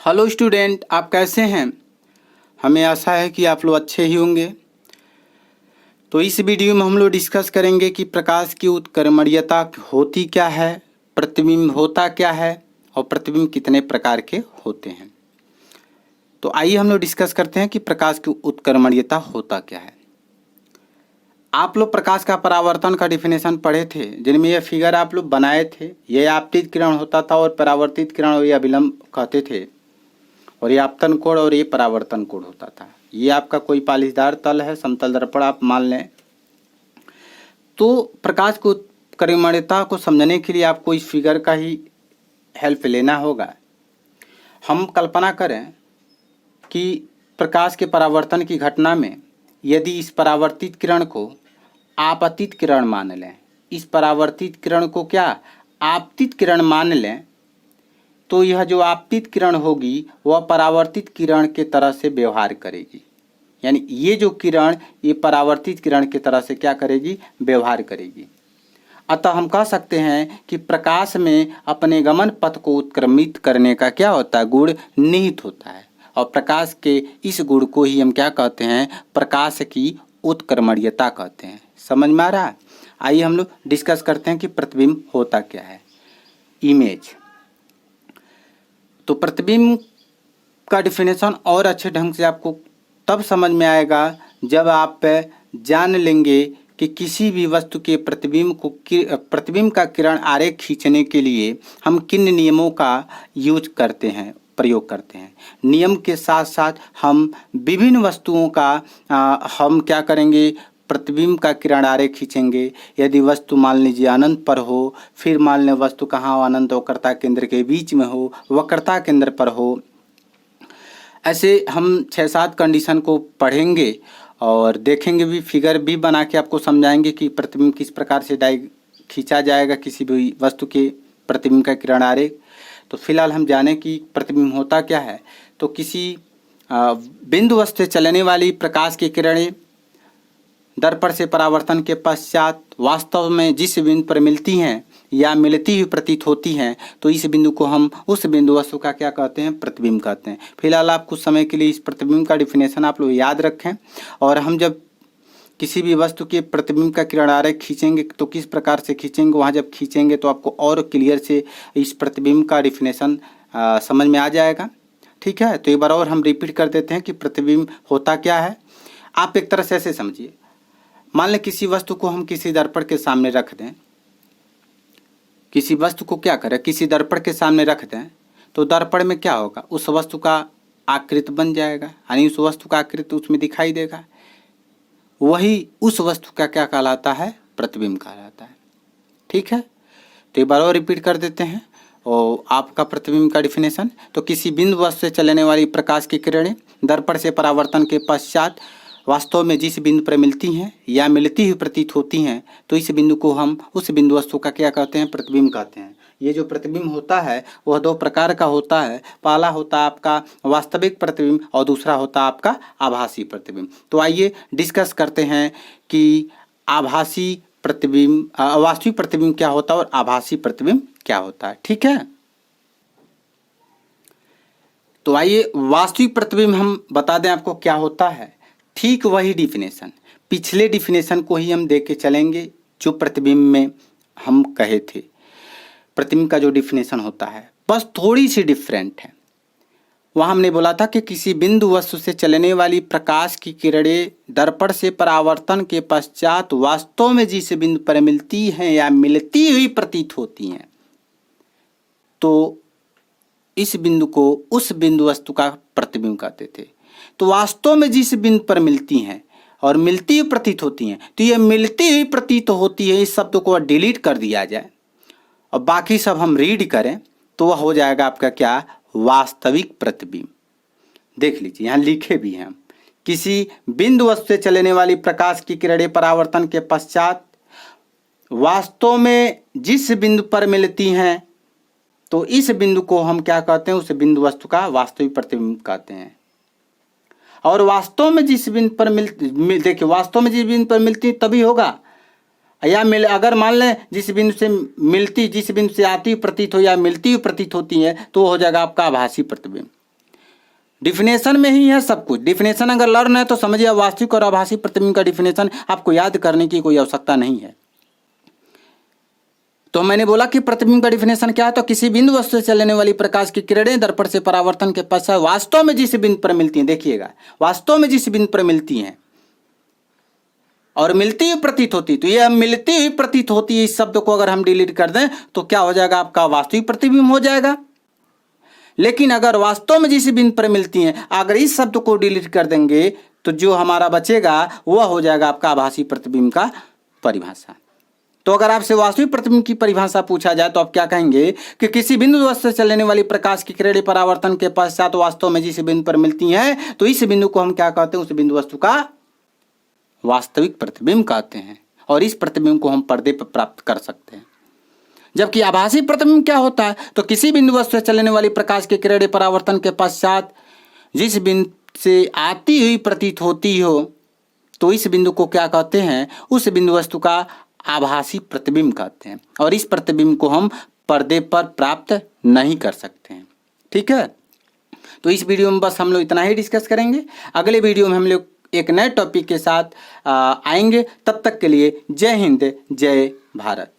Hello student, आप कैसे हैं? हमें आशा है कि आप लोग अच्छे ही होंगे। तो इस वीडियो में हम लोग डिस्कस करेंगे कि प्रकाश की उत्क्रमणीयता होती क्या है, प्रतिबिंब होता क्या है और प्रतिबिंब कितने प्रकार के होते हैं। तो आइए हम लोग डिस्कस करते हैं कि प्रकाश की उत्क्रमणीयता होता क्या है। आप लोग प्रकाश का परावर्तन का डिफिनेशन पढ़े थे, जिनमें यह फिगर आप लोग बनाए थे। यह आपतित किरण होता था और परावर्तित किरण और यह अभिलंब कहते थे, और ये आपतन कोण और ये परावर्तन कोण होता था। ये आपका कोई पालिशदार तल है, समतल दर्पण आप मान लें। तो प्रकाश को उत्क्रमणीयता को समझने के लिए आपको इस फिगर का ही हेल्प लेना होगा। हम कल्पना करें कि प्रकाश के परावर्तन की घटना में यदि इस परावर्तित किरण को आपतित किरण मान लें, इस परावर्तित किरण को क्या आपतित किरण मान लें, तो यह जो आपतित किरण होगी वह परावर्तित किरण के तरह से व्यवहार करेगी। यानी ये जो किरण ये परावर्तित किरण की तरह से क्या करेगी, व्यवहार करेगी। अतः हम कह सकते हैं कि प्रकाश में अपने गमन पथ को उत्क्रमित करने का क्या होता है, गुण निहित होता है। और प्रकाश के इस गुण को ही हम क्या कहते हैं, प्रकाश की उत्क्रमणीयता कहते हैं। समझ में आ रहा है? आइए हम लोग डिस्कस करते हैं कि प्रतिबिंब होता क्या है। इमेज, तो प्रतिबिंब का डिफिनेशन और अच्छे ढंग से आपको तब समझ में आएगा जब आप जान लेंगे कि किसी भी वस्तु के प्रतिबिंब का किरण आरेख खींचने के लिए हम किन नियमों का यूज करते हैं, प्रयोग करते हैं। नियम के साथ साथ हम विभिन्न वस्तुओं का हम क्या करेंगे, प्रतिबिंब का किरण आरेख खींचेंगे। यदि वस्तु मान लीजिए अनंत पर हो, फिर मान लें वस्तु कहाँ हो, अनंत वक्रता केंद्र के बीच में हो, वक्रता केंद्र पर हो। ऐसे हम 6-7 कंडीशन को पढ़ेंगे और देखेंगे भी, फिगर भी बना के आपको समझाएंगे कि प्रतिबिंब किस प्रकार से खींचा जाएगा किसी भी वस्तु के प्रतिबिंब का किरण आरेख। तो फिलहाल हम जाने कि प्रतिबिंब होता क्या है। तो किसी बिंदु वस्तु से चलने वाली प्रकाश की किरणें दर्पण से परावर्तन के पश्चात वास्तव में जिस बिंदु पर मिलती हैं या मिलती हुई प्रतीत होती हैं, तो इस बिंदु को हम उस बिंदु वस्तु का क्या कहते हैं, प्रतिबिंब कहते हैं। फिलहाल आप कुछ समय के लिए इस प्रतिबिंब का डिफिनेशन आप लोग याद रखें। और हम जब किसी भी वस्तु के प्रतिबिंब का किरण आरेख खींचेंगे तो किस प्रकार से खींचेंगे, वहाँ जब खींचेंगे तो आपको और क्लियर से इस प्रतिबिंब का डिफिनेशन समझ में आ जाएगा। ठीक है, तो एक बार और हम रिपीट कर देते हैं कि प्रतिबिंब होता क्या है। आप एक तरह से ऐसे समझिए, मान लें किसी वस्तु को हम किसी दर्पण के सामने रख दें, किसी वस्तु को क्या करें, किसी दर्पण के सामने रख दें, तो दर्पण में क्या होगा, उस वस्तु का आकृति बन जाएगा, यानी उस वस्तु का आकृति उसमें दिखाई देगा। वही उस वस्तु का क्या कहलाता है, प्रतिबिंब कहलाता है। ठीक है, तो एक बार और रिपीट कर देते हैं और आपका प्रतिबिंब का डिफिनेशन। तो किसी बिंदु वस्तु से चलने वाली प्रकाश की किरणें दर्पण से परावर्तन के पश्चात वास्तव में जिस बिंदु पर मिलती हैं या मिलती हुई प्रतीत होती हैं, तो इस बिंदु को हम उस बिंदु वस्तु का क्या कहते हैं, प्रतिबिंब कहते हैं। ये जो प्रतिबिंब होता है वह 2 प्रकार का होता है। पहला होता है आपका वास्तविक प्रतिबिंब और दूसरा होता है आपका आभासी प्रतिबिंब। तो आइए डिस्कस करते हैं कि आभासी प्रतिबिंब, वास्तविक प्रतिबिंब क्या होता है और आभासी प्रतिबिंब क्या होता है। ठीक है, तो आइए वास्तविक प्रतिबिंब हम बता दें आपको क्या होता है। ठीक वही डिफिनेशन, पिछले डिफिनेशन को ही हम देख के चलेंगे जो प्रतिबिंब में हम कहे थे। प्रतिबिंब का जो डिफिनेशन होता है बस थोड़ी सी डिफरेंट है। वहाँ हमने बोला था कि किसी बिंदु वस्तु से चलने वाली प्रकाश की किरणें दर्पण से परावर्तन के पश्चात वास्तव में जिस बिंदु पर मिलती हैं या मिलती हुई प्रतीत होती हैं, तो इस बिंदु को उस बिंदु वस्तु का प्रतिबिंब कहते थे। तो वास्तव में जिस बिंदु पर मिलती हैं और मिलती हुई प्रतीत होती हैं, तो ये मिलती हुई प्रतीत होती है, इस शब्द को डिलीट कर दिया जाए और बाकी सब हम रीड करें तो वह हो जाएगा आपका क्या, वास्तविक प्रतिबिंब। देख लीजिए यहाँ लिखे भी हैं हम, किसी बिंदु वस्तु से चलने वाली प्रकाश की किरणें परावर्तन के पश्चात वास्तव में जिस बिंदु पर मिलती हैं, तो इस बिंदु को हम क्या कहते हैं, उस बिंदु वस्तु का वास्तविक प्रतिबिंब कहते हैं। और वास्तव में जिस बिंदु पर देखिए, वास्तव में जिस बिंदु पर मिलती तभी होगा, या अगर मान लें जिस बिंदु से मिलती, जिस बिंदु से आती प्रतीत हो या मिलती हुई प्रतीत होती है, तो हो जाएगा आपका आभासी प्रतिबिंब। डिफिनेशन में ही है सब कुछ। डिफिनेशन अगर लर्न है तो समझिए वास्तविक और आभासी प्रतिबिंब का डिफिनेशन आपको याद करने की कोई आवश्यकता नहीं है। तो मैंने बोला कि प्रतिबिंब का डिफिनेशन क्या है, तो किसी बिंदु वस्तु से चलने वाली प्रकाश की किरणें दर्पण से परावर्तन के पश्चात वास्तव में जिस बिंदु पर मिलती हैं, देखिएगा वास्तव में जिस बिंदु पर मिलती हैं और मिलती हुई प्रतीत होती, तो यह मिलती हुई प्रतीत होती है इस शब्द को अगर हम डिलीट कर दें तो क्या हो जाएगा, आपका वास्तविक प्रतिबिंब हो जाएगा। लेकिन अगर वास्तव में जिस बिंदु पर मिलती हैं, अगर इस शब्द को डिलीट कर देंगे तो जो हमारा बचेगा वह हो जाएगा आपका आभासी प्रतिबिंब का परिभाषा। तो अगर आपसे वास्तविक प्रतिबिंब की परिभाषा पूछा जाए तो आप क्या कहेंगे कि किसी बिंदु वस्तु से चलने वाली प्रकाश की किरणें परावर्तन के पश्चात वास्तव में जिस बिंदु पर मिलती हैं तो इस बिंदु को हम क्या कहते हैं, उस बिंदु वस्तु का वास्तविक प्रतिबिंब कहते हैं और इस प्रतिबिंब को हम पर्दे पर प्राप्त कर सकते हैं। जबकि आभासी प्रतिबिंब क्या होता है, तो किसी बिंदु वस्तु से चलने वाली प्रकाश की किरणें परावर्तन के पश्चात जिस बिंदु से आती हुई प्रतीत होती हो तो इस बिंदु को क्या कहते हैं, उस बिंदु वस्तु का आभासी प्रतिबिंब कहते हैं और इस प्रतिबिंब को हम पर्दे पर प्राप्त नहीं कर सकते हैं। ठीक है, तो इस वीडियो में बस हम लोग इतना ही डिस्कस करेंगे। अगले वीडियो में हम लोग एक नए टॉपिक के साथ आएंगे। तब तक के लिए जय हिंद, जय भारत।